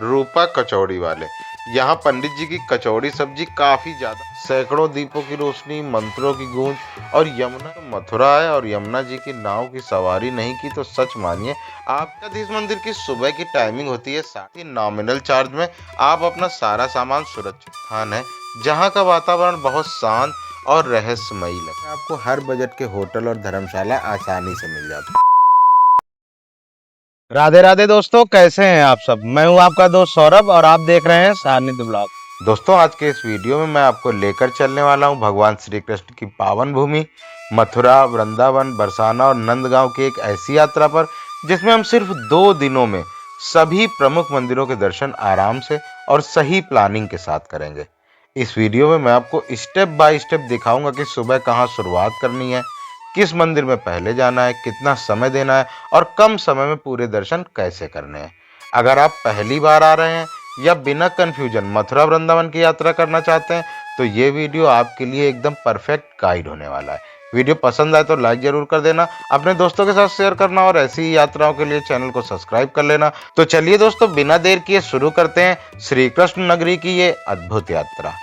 रूपा कचौड़ी वाले। यहाँ पंडित जी की कचौड़ी सब्जी काफी ज्यादा, सैकड़ों दीपों की रोशनी, मंत्रों की गूंज और यमुना तो मथुरा है और यमुना जी की नाव की सवारी नहीं की तो सच मानिए आपका इस मंदिर की सुबह की टाइमिंग होती है, साथ ही नॉमिनल चार्ज में आप अपना सारा सामान सुरक्षित स्थान है जहाँ का वातावरण बहुत शांत और रहस्यमयी लगता है। आपको हर बजट के होटल और धर्मशाला आसानी से मिल जाता है। राधे राधे दोस्तों, कैसे हैं आप सब। मैं हूं आपका दोस्त सौरभ और आप देख रहे हैं सानिध्य ब्लॉग। दोस्तों आज के इस वीडियो में मैं आपको लेकर चलने वाला हूं भगवान श्री कृष्ण की पावन भूमि मथुरा, वृंदावन, बरसाना और नंदगांव की एक ऐसी यात्रा पर जिसमें हम सिर्फ 2 दिनों में सभी प्रमुख मंदिरों के दर्शन आराम से और सही प्लानिंग के साथ करेंगे। इस वीडियो में मैं आपको स्टेप बाय स्टेप दिखाऊंगा कि सुबह कहाँ शुरुआत करनी है, किस मंदिर में पहले जाना है, कितना समय देना है और कम समय में पूरे दर्शन कैसे करने हैं। अगर आप पहली बार आ रहे हैं या बिना कंफ्यूजन मथुरा वृंदावन की यात्रा करना चाहते हैं तो ये वीडियो आपके लिए एकदम परफेक्ट गाइड होने वाला है। वीडियो पसंद आए तो लाइक जरूर कर देना, अपने दोस्तों के साथ शेयर करना और ऐसी ही यात्राओं के लिए चैनल को सब्सक्राइब कर लेना। तो चलिए दोस्तों बिना देर किए शुरू करते हैं श्री कृष्ण नगरी की ये अद्भुत यात्रा।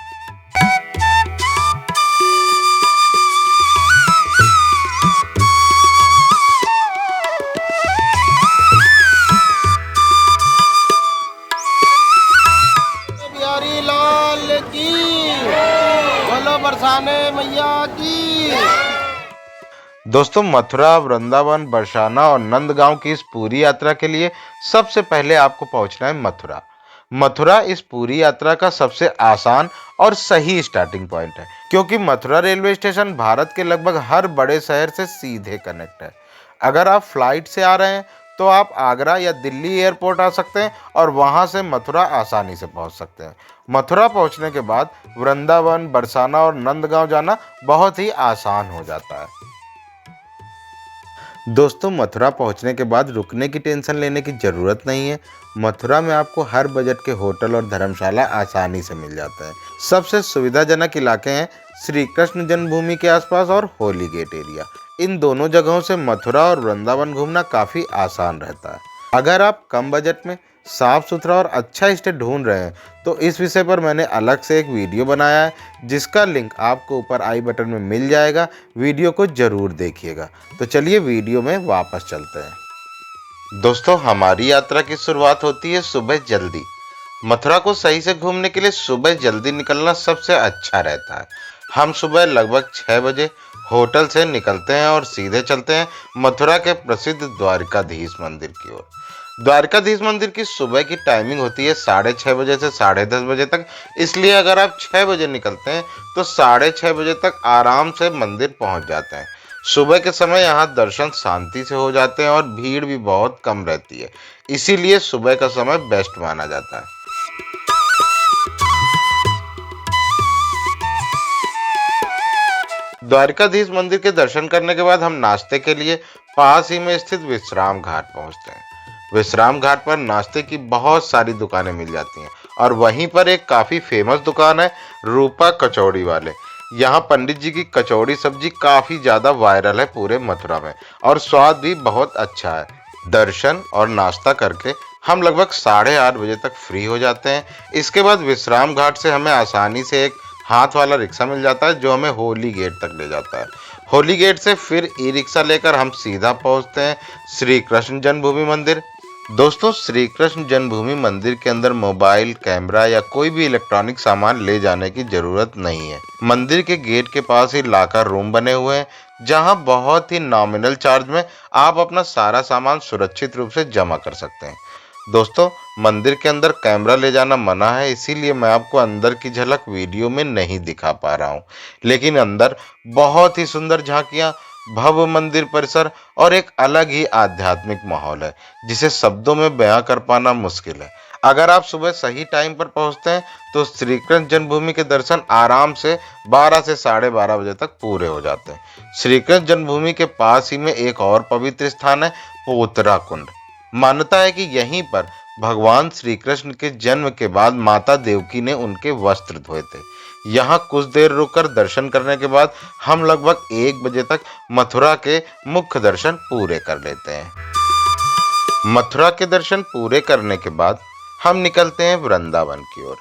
बिहारी लाल की, बोलो बरसाने मैया की। दोस्तों मथुरा, वृंदावन, बरसाना और नंदगांव की इस पूरी यात्रा के लिए सबसे पहले आपको पहुंचना है मथुरा। मथुरा इस पूरी यात्रा का सबसे आसान और सही स्टार्टिंग पॉइंट है क्योंकि मथुरा रेलवे स्टेशन भारत के लगभग हर बड़े शहर से सीधे कनेक्ट है। अगर आप फ्लाइट से आ रहे हैं तो आप आगरा या दिल्ली एयरपोर्ट आ सकते हैं और वहां से मथुरा आसानी से पहुंच सकते हैं। मथुरा पहुंचने के बाद वृंदावन, बरसाना और नंदगांव जाना बहुत ही आसान हो जाता है। दोस्तों मथुरा पहुंचने के बाद रुकने की टेंशन लेने की ज़रूरत नहीं है। मथुरा में आपको हर बजट के होटल और धर्मशाला आसानी से मिल जाते हैं। सबसे सुविधाजनक इलाके हैं श्री कृष्ण जन्मभूमि के आसपास और होली गेट एरिया। इन दोनों जगहों से मथुरा और वृंदावन घूमना काफ़ी आसान रहता है। अगर आप कम बजट में साफ सुथरा और अच्छा स्टे ढूंढ रहे हैं तो इस विषय पर मैंने अलग से एक वीडियो बनाया है जिसका लिंक आपको ऊपर आई बटन में मिल जाएगा। वीडियो को जरूर देखिएगा। तो चलिए वीडियो में वापस चलते हैं। दोस्तों हमारी यात्रा की शुरुआत होती है सुबह जल्दी। मथुरा को सही से घूमने के लिए सुबह जल्दी निकलना सबसे अच्छा रहता है। हम सुबह लगभग 6 बजे होटल से निकलते हैं और सीधे चलते हैं मथुरा के प्रसिद्ध द्वारिकाधीश मंदिर की ओर। द्वारिकाधीश मंदिर की सुबह की टाइमिंग होती है 6:30 बजे से 10:30 बजे तक, इसलिए अगर आप 6 बजे निकलते हैं तो 6:30 बजे तक आराम से मंदिर पहुंच जाते हैं। सुबह के समय यहाँ दर्शन शांति से हो जाते हैं और भीड़ भी बहुत कम रहती है, इसीलिए सुबह का समय बेस्ट माना जाता है। द्वारिकाधीश मंदिर के दर्शन करने के बाद हम नाश्ते के लिए पास ही में स्थित विश्राम घाट पहुंचते हैं। विश्राम घाट पर नाश्ते की बहुत सारी दुकानें मिल जाती हैं और वहीं पर एक काफ़ी फेमस दुकान है रूपा कचौड़ी वाले। यहाँ पंडित जी की कचौड़ी सब्जी काफ़ी ज़्यादा वायरल है पूरे मथुरा में और स्वाद भी बहुत अच्छा है। दर्शन और नाश्ता करके हम लगभग 8:30 बजे तक फ्री हो जाते हैं। इसके बाद विश्राम घाट से हमें आसानी से एक हाथ वाला रिक्शा मिल जाता है जो हमें होली गेट तक ले जाता है। होली गेट से फिर ई रिक्शा लेकर हम सीधा पहुंचते हैं श्री कृष्ण जन्मभूमि मंदिर। दोस्तों श्री कृष्ण जन्मभूमि मंदिर के अंदर मोबाइल, कैमरा या कोई भी इलेक्ट्रॉनिक सामान ले जाने की जरूरत नहीं है। मंदिर के गेट के पास ही लॉकर रूम बने हुए हैं जहां बहुत ही नॉमिनल चार्ज में आप अपना सारा सामान सुरक्षित रूप से जमा कर सकते हैं। दोस्तों मंदिर के अंदर कैमरा ले जाना मना है, इसीलिए मैं आपको अंदर की झलक वीडियो में नहीं दिखा पा रहा हूँ, लेकिन अंदर बहुत ही सुंदर झांकियाँ, भव्य मंदिर परिसर और एक अलग ही आध्यात्मिक माहौल है जिसे शब्दों में बयां कर पाना मुश्किल है। अगर आप सुबह सही टाइम पर पहुंचते हैं तो श्री कृष्ण जन्मभूमि के दर्शन आराम से 12 से 12:30 बजे तक पूरे हो जाते हैं। श्री कृष्ण जन्मभूमि के पास ही में एक और पवित्र स्थान है पोतरा कुंड। मान्यता है कि यहीं पर भगवान श्री कृष्ण के जन्म के बाद माता देवकी ने उनके वस्त्र धोए थे। यहाँ कुछ देर रुककर दर्शन करने के बाद हम लगभग 1 बजे तक मथुरा के मुख्य दर्शन पूरे कर लेते हैं। मथुरा के दर्शन पूरे करने के बाद हम निकलते हैं वृंदावन की ओर।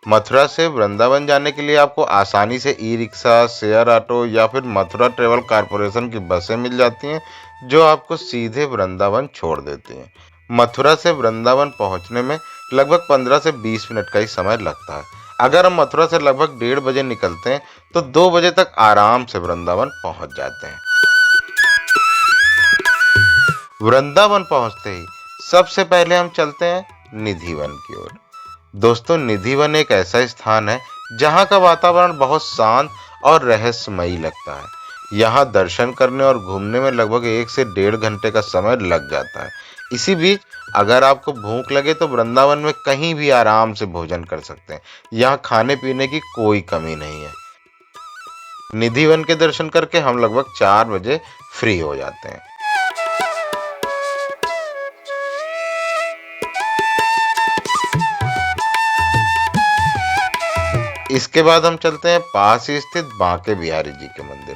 मथुरा से वृंदावन जाने के लिए आपको आसानी से ई रिक्शा, शेयर ऑटो या फिर मथुरा ट्रेवल कॉरपोरेशन की बसें मिल जाती हैं, जो आपको सीधे वृंदावन छोड़ देती हैं। मथुरा से वृंदावन पहुंचने में लगभग 15 से 20 मिनट का ही समय लगता है। अगर हम मथुरा से लगभग 1:30 बजे निकलते हैं तो 2 बजे तक आराम से वृंदावन पहुंच जाते हैं। वृंदावन पहुंचते ही सबसे पहले हम चलते हैं निधिवन की ओर। दोस्तों, निधिवन एक ऐसा स्थान है जहां का वातावरण बहुत शांत और रहस्यमयी लगता है। यहाँ दर्शन करने और घूमने में लगभग 1 से 1.5 घंटे का समय लग जाता है। इसी बीच अगर आपको भूख लगे तो वृंदावन में कहीं भी आराम से भोजन कर सकते हैं। यहाँ खाने पीने की कोई कमी नहीं है। निधिवन के दर्शन करके हम लगभग 4 बजे फ्री हो जाते हैं। इसके बाद हम चलते हैं पास ही स्थित बांके बिहारी जी के मंदिर।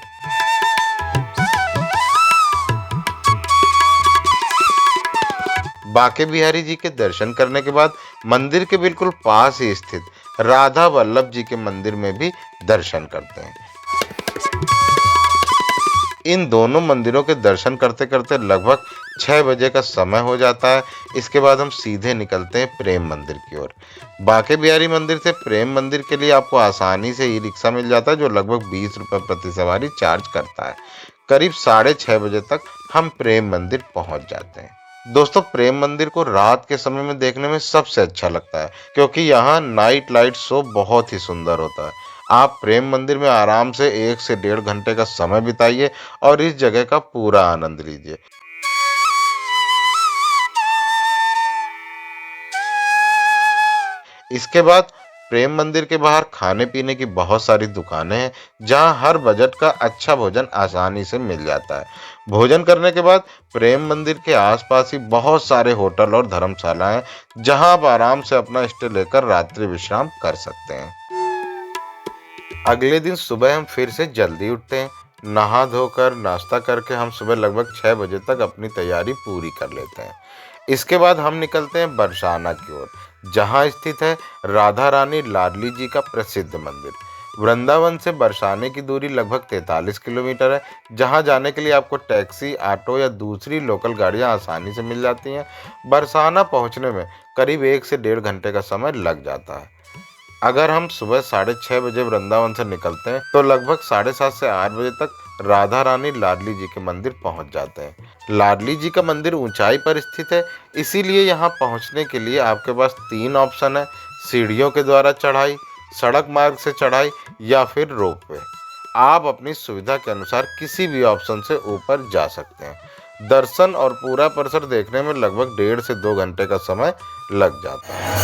बांके बिहारी जी के दर्शन करने के बाद मंदिर के बिल्कुल पास ही स्थित राधा वल्लभ जी के मंदिर में भी दर्शन करते हैं। इन दोनों मंदिरों के दर्शन करते करते लगभग 6 बजे का समय हो जाता है। इसके बाद हम सीधे निकलते हैं प्रेम मंदिर की ओर। बांके बिहारी मंदिर से प्रेम मंदिर के लिए आपको आसानी से ई रिक्शा मिल जाता है, जो लगभग 20 रुपये प्रति सवारी चार्ज करता है। करीब 6:30 बजे तक हम प्रेम मंदिर पहुंच जाते हैं। दोस्तों, प्रेम मंदिर को रात के समय में देखने में सबसे अच्छा लगता है, क्योंकि यहाँ नाइट लाइट शो बहुत ही सुंदर होता है। आप प्रेम मंदिर में आराम से 1 से 1.5 घंटे का समय बिताइए और इस जगह का पूरा आनंद लीजिए। इसके बाद प्रेम मंदिर के बाहर खाने पीने की बहुत सारी दुकानें हैं, जहां हर बजट का अच्छा भोजन आसानी से मिल जाता है। भोजन करने के बाद प्रेम मंदिर के आसपास ही बहुत सारे होटल और धर्मशालाएं हैं, जहां आप आराम से अपना स्टे लेकर रात्रि विश्राम कर सकते हैं। अगले दिन सुबह हम फिर से जल्दी उठते हैं। नहा धोकर नाश्ता करके हम सुबह लगभग 6 बजे तक अपनी तैयारी पूरी कर लेते हैं। इसके बाद हम निकलते हैं बरसाना की ओर, जहां स्थित है राधा रानी लाडली जी का प्रसिद्ध मंदिर। वृंदावन से बरसाने की दूरी लगभग 43 किलोमीटर है, जहां जाने के लिए आपको टैक्सी, ऑटो या दूसरी लोकल गाड़ियां आसानी से मिल जाती हैं। बरसाना पहुंचने में करीब 1 से 1.5 घंटे का समय लग जाता है। अगर हम सुबह 6:30 बजे वृंदावन से निकलते हैं तो लगभग 7:30 से 8 बजे तक राधा रानी लाडली जी के मंदिर पहुंच जाते हैं। लाडली जी का मंदिर ऊंचाई पर स्थित है, इसीलिए यहां पहुंचने के लिए आपके पास 3 ऑप्शन है: सीढ़ियों के द्वारा चढ़ाई, सड़क मार्ग से चढ़ाई या फिर रोपवे। आप अपनी सुविधा के अनुसार किसी भी ऑप्शन से ऊपर जा सकते हैं। दर्शन और पूरा परिसर देखने में लगभग 1.5 से 2 घंटे का समय लग जाता है।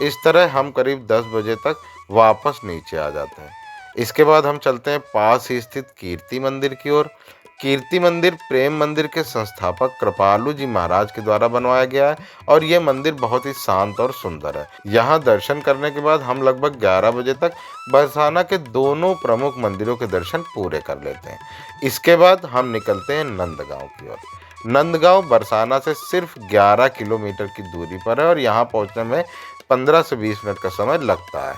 इस तरह हम करीब 10 बजे तक वापस नीचे आ जाते हैं। इसके बाद हम चलते हैं पास ही स्थित कीर्ति मंदिर की ओर। कीर्ति मंदिर प्रेम मंदिर के संस्थापक कृपालु जी महाराज के द्वारा बनवाया गया है और यह मंदिर बहुत ही शांत और सुंदर है। यहाँ दर्शन करने के बाद हम लगभग 11 बजे तक बरसाना के दोनों प्रमुख मंदिरों के दर्शन पूरे कर लेते हैं। इसके बाद हम निकलते हैं नंदगांव की ओर। नंदगांव बरसाना से सिर्फ 11 किलोमीटर की दूरी पर है और यहाँ पहुँचने में 15 से 20 मिनट का समय लगता है।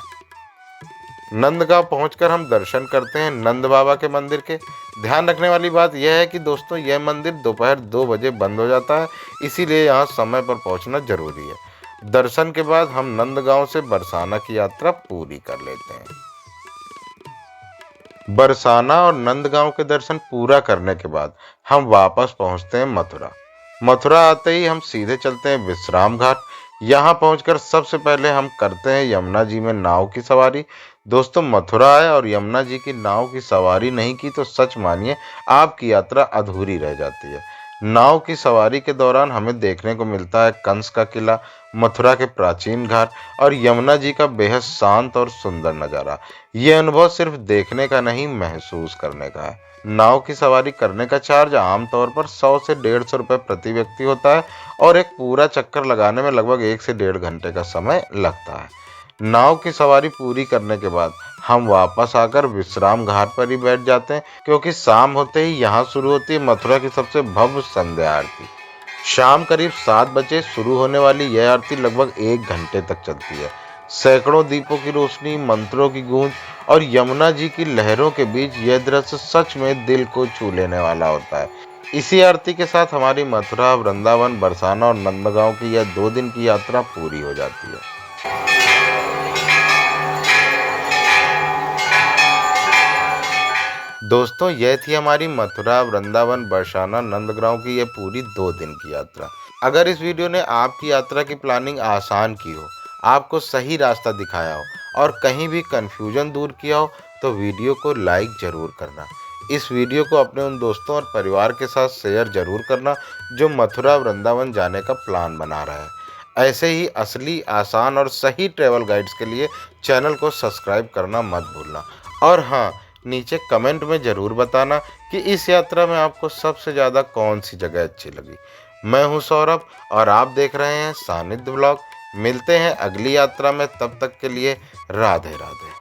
नंदगांव पहुंचकर हम दर्शन करते हैं नंद बाबा के मंदिर के। ध्यान रखने वाली बात यह है कि दोस्तों, यह मंदिर दोपहर 2 बजे बंद हो जाता है, इसीलिए यहाँ समय पर पहुंचना जरूरी है। दर्शन के बाद हम नंदगांव से बरसाना की यात्रा पूरी कर लेते हैं। बरसाना और नंदगांव के दर्शन पूरा करने के बाद हम वापस पहुंचते हैं मथुरा। मथुरा आते ही हम सीधे चलते हैं विश्राम घाट। यहाँ पहुंचकर सबसे पहले हम करते हैं यमुना जी में नाव की सवारी। दोस्तों, मथुरा आए और यमुना जी की नाव की सवारी नहीं की तो सच मानिए आपकी यात्रा अधूरी रह जाती है। नाव की सवारी के दौरान हमें देखने को मिलता है कंस का किला, मथुरा के प्राचीन घाट और यमुना जी का बेहद शांत और सुंदर नज़ारा। ये अनुभव सिर्फ देखने का नहीं, महसूस करने का है। नाव की सवारी करने का चार्ज आमतौर पर 100 से 150 रुपये प्रति व्यक्ति होता है और एक पूरा चक्कर लगाने में लगभग 1 से 1.5 घंटे का समय लगता है। नाव की सवारी पूरी करने के बाद हम वापस आकर विश्राम घाट पर ही बैठ जाते हैं, क्योंकि शाम होते ही यहाँ शुरू होती है मथुरा की सबसे भव्य संध्या आरती। शाम करीब 7 बजे शुरू होने वाली यह आरती लगभग 1 घंटे तक चलती है। सैकड़ों दीपों की रोशनी, मंत्रों की गूंज और यमुना जी की लहरों के बीच यह दृश्य सच में दिल को छू लेने वाला होता है। इसी आरती के साथ हमारी मथुरा, वृंदावन, बरसाना और नंदगांव की यह 2 दिन की यात्रा पूरी हो जाती है। दोस्तों, यह थी हमारी मथुरा, वृंदावन, बरसाना, नंदगांव की यह पूरी 2 दिन की यात्रा। अगर इस वीडियो ने आपकी यात्रा की प्लानिंग आसान की हो, आपको सही रास्ता दिखाया हो और कहीं भी कंफ्यूजन दूर किया हो, तो वीडियो को लाइक ज़रूर करना। इस वीडियो को अपने उन दोस्तों और परिवार के साथ शेयर ज़रूर करना जो मथुरा, वृंदावन जाने का प्लान बना रहे हैं। ऐसे ही असली, आसान और सही ट्रैवल गाइड्स के लिए चैनल को सब्सक्राइब करना मत भूलना। और हाँ, नीचे कमेंट में ज़रूर बताना कि इस यात्रा में आपको सबसे ज़्यादा कौन सी जगह अच्छी लगी। मैं हूं सौरभ और आप देख रहे हैं सानिध्य ब्लॉग। मिलते हैं अगली यात्रा में, तब तक के लिए राधे राधे।